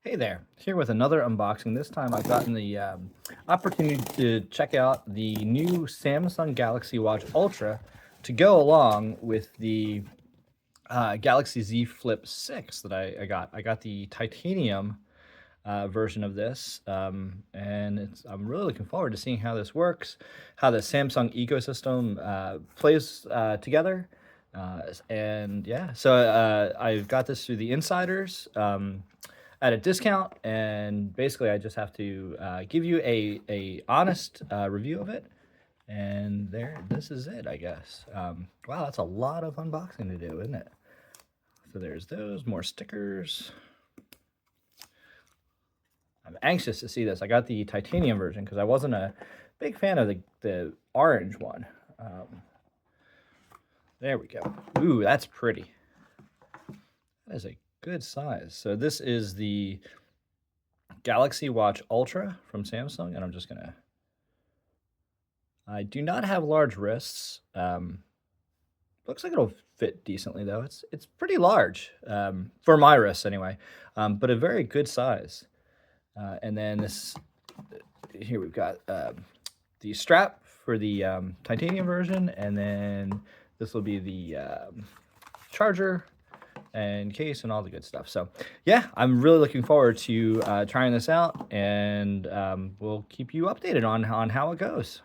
Hey there, here with another unboxing. This time I've gotten the opportunity to check out the new Samsung Galaxy Watch Ultra to go along with the Galaxy Z Flip 6 that I got. I got the titanium version of this, and I'm really looking forward to seeing how this works, how the Samsung ecosystem plays together. And yeah, so I got this through the insiders at a discount, and basically I just have to give you a honest review of it. And this is it, I guess. Wow, that's a lot of unboxing to do, isn't it? So there's those, more stickers. I'm anxious to see this. I got the titanium version because I wasn't a big fan of the orange one. There we go. Ooh, that's pretty. That is a good size. So this is the Galaxy Watch Ultra from Samsung, and I'm just gonna. I do not have large wrists. Looks like it'll fit decently though. It's pretty large for my wrists anyway, but a very good size. And then this here we've got the strap for the titanium version, and then this will be the charger and case and all the good stuff. So yeah, I'm really looking forward to trying this out, and we'll keep you updated on how it goes.